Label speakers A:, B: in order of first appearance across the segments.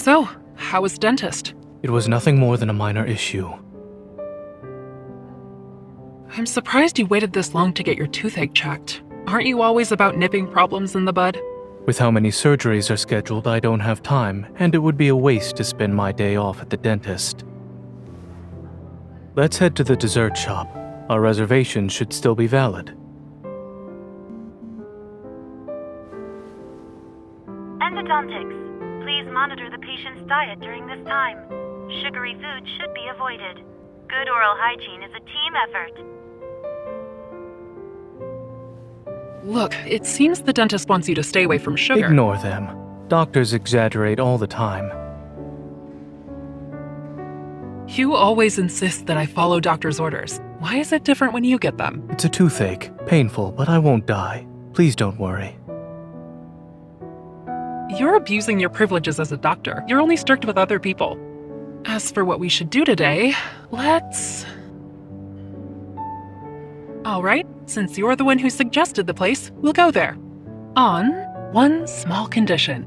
A: So, how was dentist?
B: It was nothing more than a minor issue.
A: I'm surprised you waited this long to get your toothache checked. Aren't you always about nipping problems in the bud?
B: With how many surgeries are scheduled, I don't have time, and it would be a waste to spend my day off at the dentist. Let's head to the dessert shop. Our reservation should still be valid.
C: Endodontics. Please monitor the patient's diet during this time. Sugary food should be avoided. Good oral hygiene is a team effort.
A: Look, it seems the dentist wants you to stay away from sugar.
B: Ignore them. Doctors exaggerate all the time.
A: You always insist that I follow doctor's orders. Why is it different when you get them?
B: It's a toothache. Painful, but I won't die. Please don't worry.
A: You're abusing your privileges as a doctor. You're only strict with other people. As for what we should do today, let's... Alright, since you're the one who suggested the place, we'll go there. On one small condition.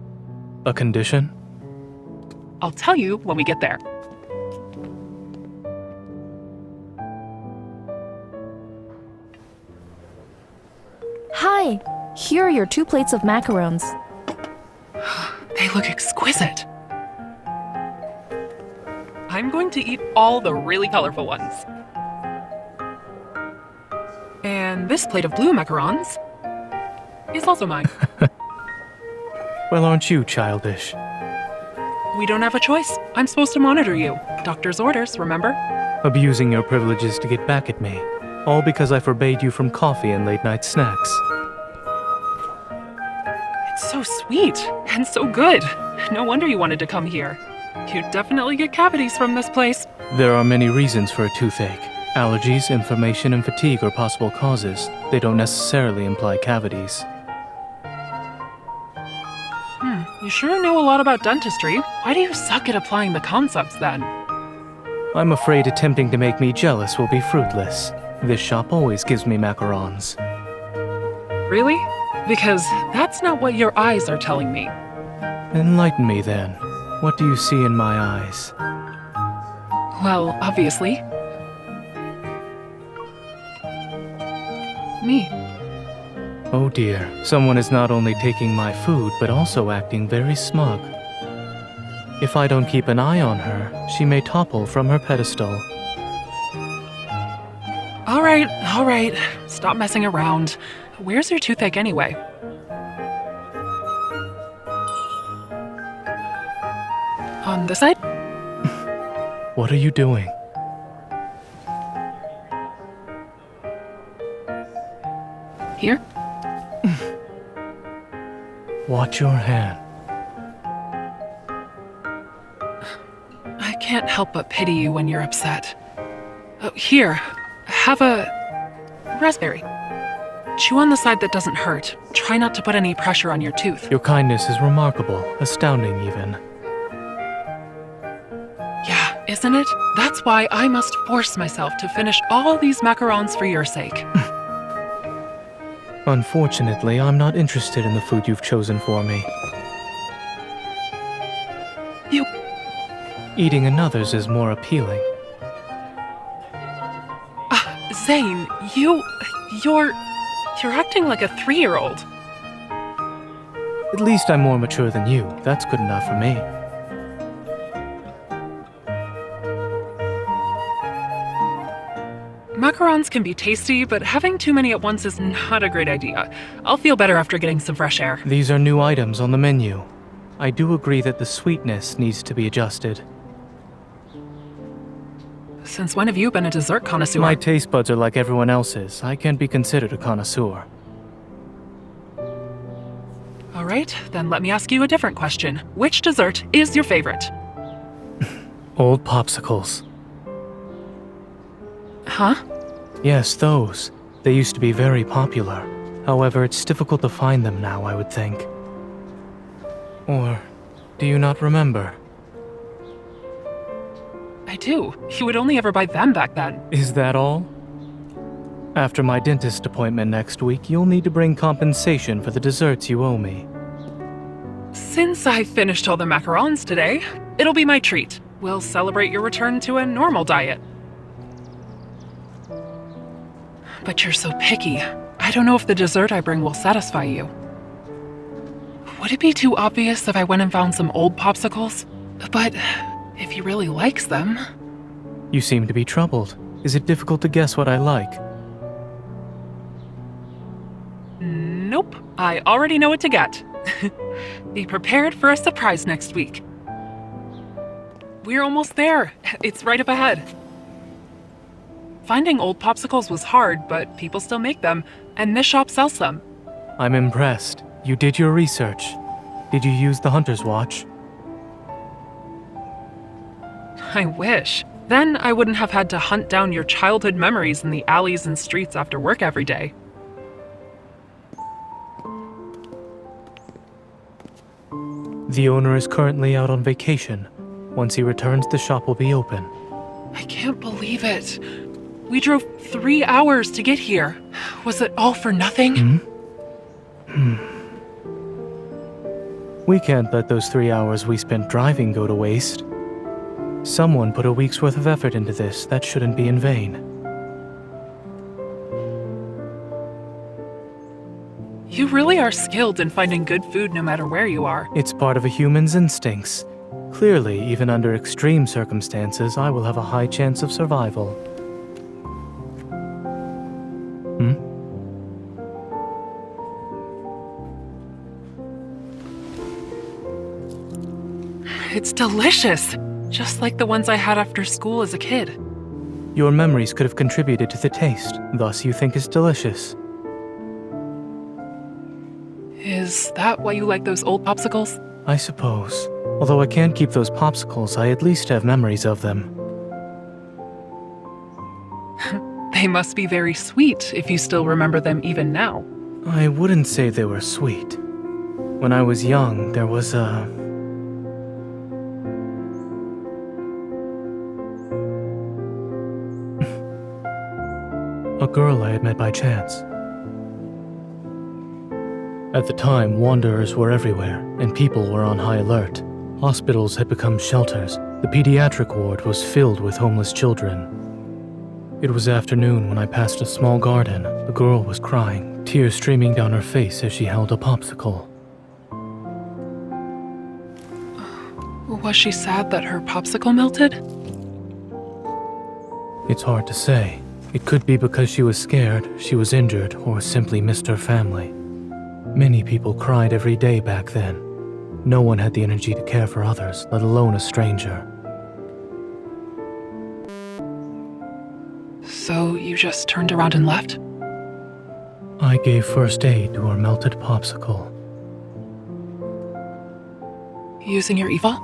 B: A condition?
A: I'll tell you when we get there.
D: Hi, here are your 2 plates of macarons.
A: They look exquisite. I'm going to eat all the really colorful ones. And this plate of blue macarons is also mine.
B: Well, aren't you childish?
A: We don't have a choice. I'm supposed to monitor you. Doctor's orders, remember?
B: Abusing your privileges to get back at me. All because I forbade you from coffee and late-night snacks.
A: It's so sweet and so good. No wonder you wanted to come here. You'd definitely get cavities from this place.
B: There are many reasons for a toothache. Allergies, inflammation, and fatigue are possible causes. They don't necessarily imply cavities.
A: You sure know a lot about dentistry. Why do you suck at applying the concepts then?
B: I'm afraid attempting to make me jealous will be fruitless. This shop always gives me macarons.
A: Really? Because that's not what your eyes are telling me.
B: Enlighten me then. What do you see in my eyes?
A: Well, obviously. Me.
B: Oh dear, someone is not only taking my food, but also acting very smug. If I don't keep an eye on her, she may topple from her pedestal.
A: All right. Stop messing around. Where's your toothache anyway? On this side?
B: What are you doing?
A: Here?
B: Watch your hand.
A: I can't help but pity you when you're upset. Oh, here, have a raspberry. Chew on the side that doesn't hurt. Try not to put any pressure on your tooth.
B: Your kindness is remarkable, astounding even.
A: Yeah, isn't it? That's why I must force myself to finish all these macarons for your sake.
B: Unfortunately, I'm not interested in the food you've chosen for me.
A: You...
B: Eating another's is more appealing.
A: Zayne, you're acting like a 3-year-old.
B: At least I'm more mature than you. That's good enough for me.
A: Macarons can be tasty, but having too many at once is not a great idea. I'll feel better after getting some fresh air.
B: These are new items on the menu. I do agree that the sweetness needs to be adjusted.
A: Since when have you been a dessert connoisseur?
B: My taste buds are like everyone else's. I can't be considered a connoisseur.
A: All right, then let me ask you a different question. Which dessert is your favorite?
B: Old popsicles.
A: Huh?
B: Yes, those. They used to be very popular. However, it's difficult to find them now, I would think. Or do you not remember?
A: I do. You would only ever buy them back then.
B: Is that all? After my dentist appointment next week, you'll need to bring compensation for the desserts you owe me.
A: Since I finished all the macarons today, it'll be my treat. We'll celebrate your return to a normal diet. But you're so picky. I don't know if the dessert I bring will satisfy you. Would it be too obvious if I went and found some old popsicles? But if he really likes them...
B: You seem to be troubled. Is it difficult to guess what I like?
A: Nope, I already know what to get. Be prepared for a surprise next week. We're almost there. It's right up ahead. Finding old popsicles was hard, but people still make them, and this shop sells them.
B: I'm impressed. You did your research. Did you use the Hunter's Watch?
A: I wish. Then I wouldn't have had to hunt down your childhood memories in the alleys and streets after work every day.
B: The owner is currently out on vacation. Once he returns, the shop will be open.
A: I can't believe it. We drove 3 hours to get here. Was it all for nothing?
B: We can't let those 3 hours we spent driving go to waste. Someone put a week's worth of effort into this. That shouldn't be in vain.
A: You really are skilled in finding good food no matter where you are.
B: It's part of a human's instincts. Clearly, even under extreme circumstances, I will have a high chance of survival.
A: It's delicious, just like the ones I had after school as a kid.
B: Your memories could have contributed to the taste, thus you think it's delicious.
A: Is that why you like those old popsicles?
B: I suppose. Although I can't keep those popsicles, I at least have memories of them.
A: They must be very sweet if you still remember them even now.
B: I wouldn't say they were sweet. When I was young, there was a girl I had met by chance. At the time, wanderers were everywhere, and people were on high alert. Hospitals had become shelters. The pediatric ward was filled with homeless children. It was afternoon when I passed a small garden. The girl was crying, tears streaming down her face as she held a popsicle.
A: Was she sad that her popsicle melted?
B: It's hard to say. It could be because she was scared, she was injured, or simply missed her family. Many people cried every day back then. No one had the energy to care for others, let alone a stranger.
A: So you just turned around and left?
B: I gave first aid to her melted popsicle.
A: Using your evil?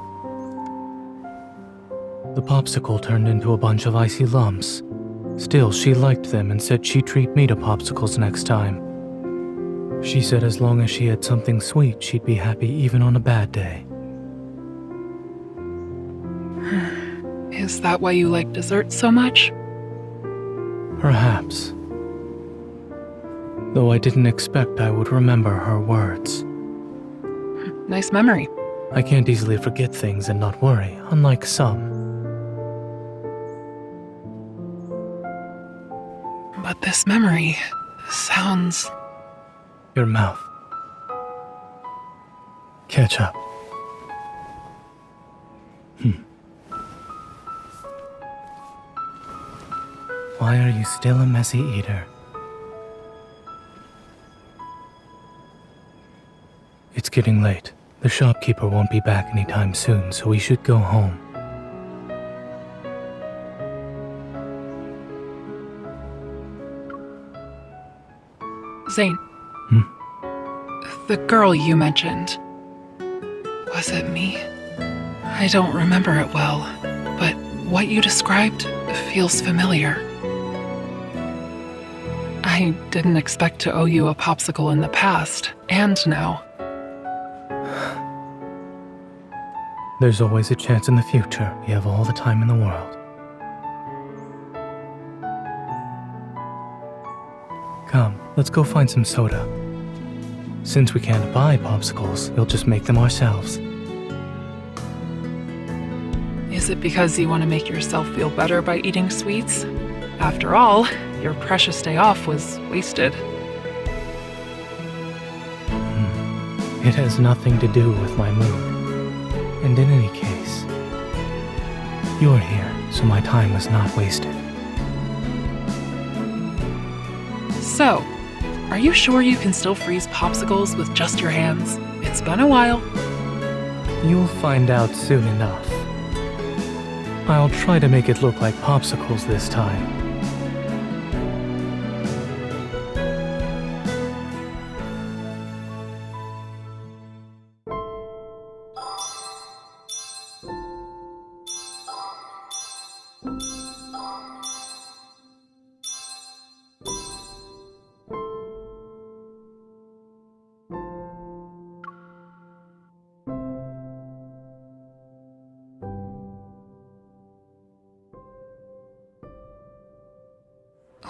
B: The popsicle turned into a bunch of icy lumps. Still, she liked them and said she'd treat me to popsicles next time. She said as long as she had something sweet, she'd be happy even on a bad day.
A: Is that why you like dessert so much?
B: Perhaps. Though I didn't expect I would remember her words.
A: Nice memory.
B: I can't easily forget things and not worry, unlike some.
A: But this memory sounds...
B: Your mouth. Ketchup. Why are you still a messy eater? It's getting late. The shopkeeper won't be back anytime soon, so we should go home.
A: Zayne. The girl you mentioned. Was it me? I don't remember it well, but what you described feels familiar. I didn't expect to owe you a popsicle in the past, and now.
B: There's always a chance in the future. We have all the time in the world. Come, let's go find some soda. Since we can't buy popsicles, we'll just make them ourselves.
A: Is it because you want to make yourself feel better by eating sweets? After all, your precious day off was wasted.
B: It has nothing to do with my mood. And in any case, you're here, so my time was not wasted.
A: So, are you sure you can still freeze popsicles with just your hands? It's been a while.
B: You'll find out soon enough. I'll try to make it look like popsicles this time.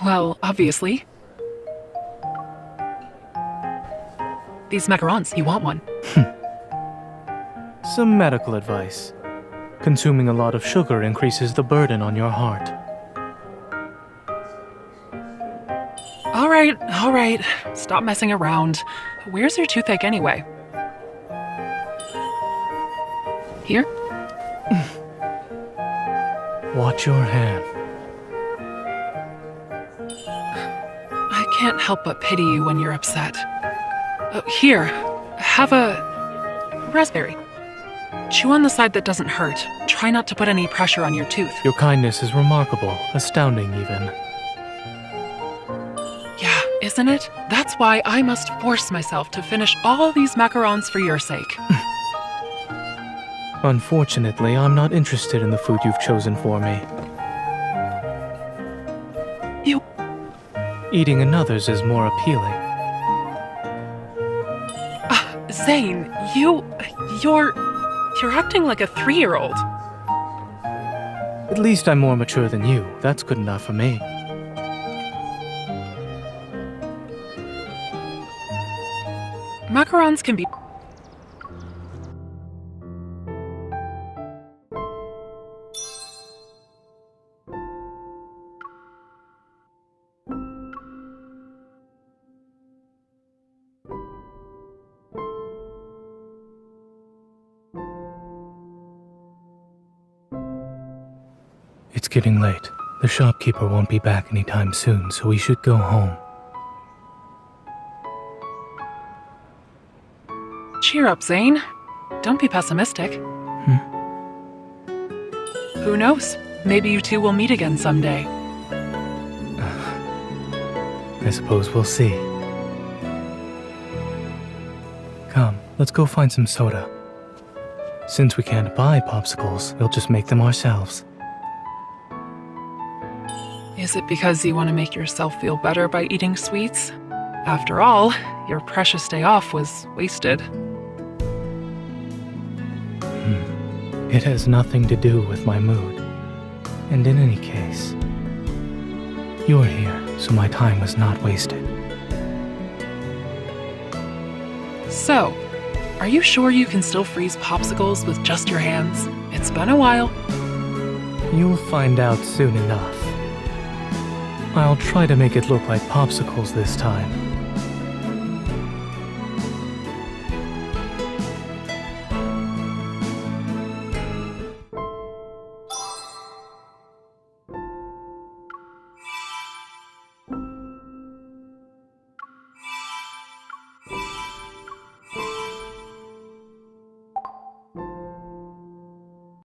A: Well, obviously. These macarons, you want one?
B: Some medical advice. Consuming a lot of sugar increases the burden on your heart.
A: All right. Stop messing around. Where's your toothache anyway? Here?
B: Watch your hand.
A: I can't help but pity you when you're upset. Here, have a raspberry. Chew on the side that doesn't hurt. Try not to put any pressure on your tooth.
B: Your kindness is remarkable, astounding even.
A: Yeah, isn't it? That's why I must force myself to finish all these macarons for your sake.
B: Unfortunately, I'm not interested in the food you've chosen for me.
A: You...
B: Eating another's is more appealing.
A: Zayne, you're acting like a 3-year-old.
B: At least I'm more mature than you. That's good enough for me.
A: Macarons can be...
B: It's getting late. The shopkeeper won't be back anytime soon, so we should go home.
A: Cheer up, Zayne. Don't be pessimistic. Who knows? Maybe you two will meet again someday.
B: I suppose we'll see. Come, let's go find some soda. Since we can't buy popsicles, we'll just make them ourselves.
A: Is it because you want to make yourself feel better by eating sweets? After all, your precious day off was wasted.
B: It has nothing to do with my mood. And in any case, you're here, so my time was not wasted.
A: So, are you sure you can still freeze popsicles with just your hands? It's been a while.
B: You'll find out soon enough. I'll try to make it look like popsicles this time.